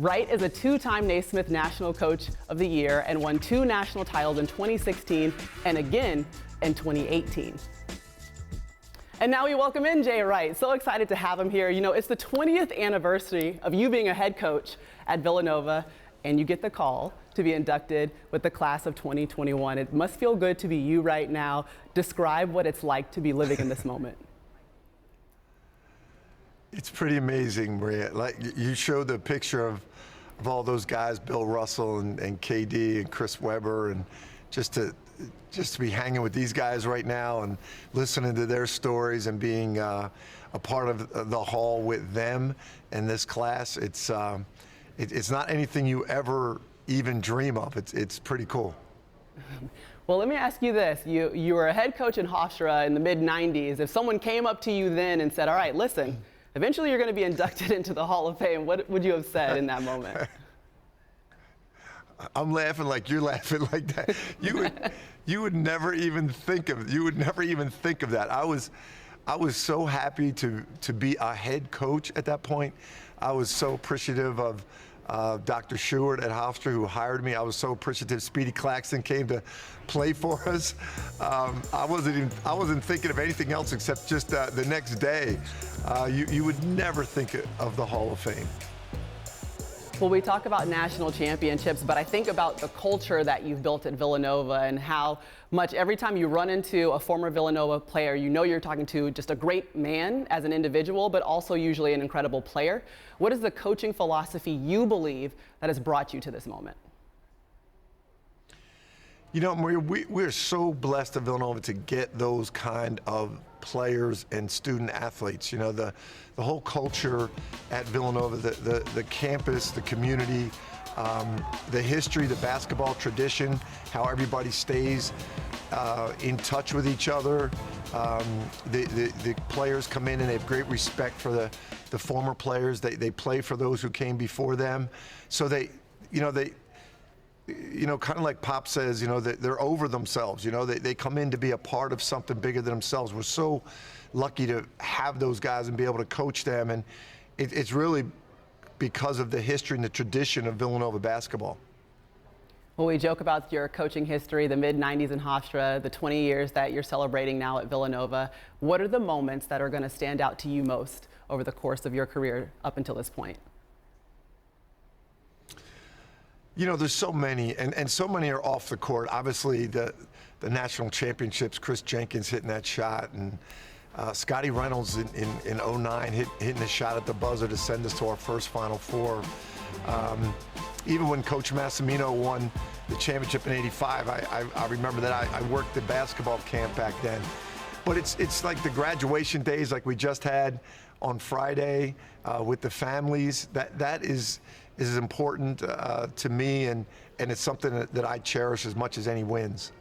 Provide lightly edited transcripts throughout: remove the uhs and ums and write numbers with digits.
Wright is a two-time Naismith National Coach of the Year and won 2 national titles in 2016 and again in 2018. And now we welcome in Jay Wright. So excited to have him here. You know, it's the 20th anniversary of you being a head coach at Villanova, and you get the call to be inducted with the class of 2021. It must feel good to be you right now. Describe what it's like to be living in this moment. It's pretty amazing, Maria. Like you showed the picture of all those guys, Bill Russell and KD and Chris Webber, and just to be hanging with these guys right now and listening to their stories and being a part of the hall with them and this class. It's not anything you ever even dream of. It's pretty cool. Well, let me ask you this. You were a head coach in Hofstra in the mid-90s. If someone came up to you then and said, all right, listen, eventually you're going to be inducted into the Hall of Fame, what would you have said in that moment? I'm laughing like you're laughing like that. You would never even think of that. I was so happy to be a head coach at that point. I was so appreciative of Dr. Stewart at Hofstra, who hired me. I was so appreciative Speedy Claxton came to play for us. I wasn't thinking of anything else except just the next day. You would never think of the Hall of Fame. Well, we talk about national championships, but I think about the culture that you've built at Villanova and how much every time you run into a former Villanova player, you know you're talking to just a great man as an individual, but also usually an incredible player. What is the coaching philosophy you believe that has brought you to this moment? You know, Maria, we're so blessed at Villanova to get those kind of players and student athletes. You know, the whole culture at Villanova, the campus, the community, the history, the basketball tradition, how everybody stays in touch with each other. The players come in and they have great respect for the former players. They play for those who came before them. So kind of like Pop says, they're over themselves. They come in to be a part of something bigger than themselves. We're so lucky to have those guys and be able to coach them. And it's really because of the history and the tradition of Villanova basketball. Well, we joke about your coaching history, the mid-90s in Hofstra, the 20 years that you're celebrating now at Villanova. What are the moments that are going to stand out to you most over the course of your career up until this point? There's so many, and so many are off the court. Obviously, the national championships, Chris Jenkins hitting that shot, and Scotty Reynolds in 09 hitting a shot at the buzzer to send us to our first Final Four. Even when Coach Massimino won the championship in '85, I remember that I worked the basketball camp back then. But it's like the graduation days like we just had on Friday with the families. That is as important to me, and it's something that I cherish as much as any wins.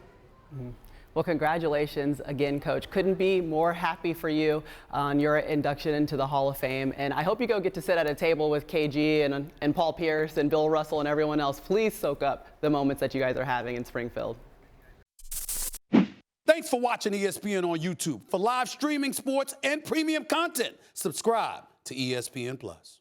Mm-hmm. Well, congratulations again, Coach. Couldn't be more happy for you on your induction into the Hall of Fame. And I hope you get to sit at a table with KG and Paul Pierce and Bill Russell and everyone else. Please soak up the moments that you guys are having in Springfield. Thanks for watching ESPN on YouTube. For live streaming, sports, and premium content, subscribe to ESPN+.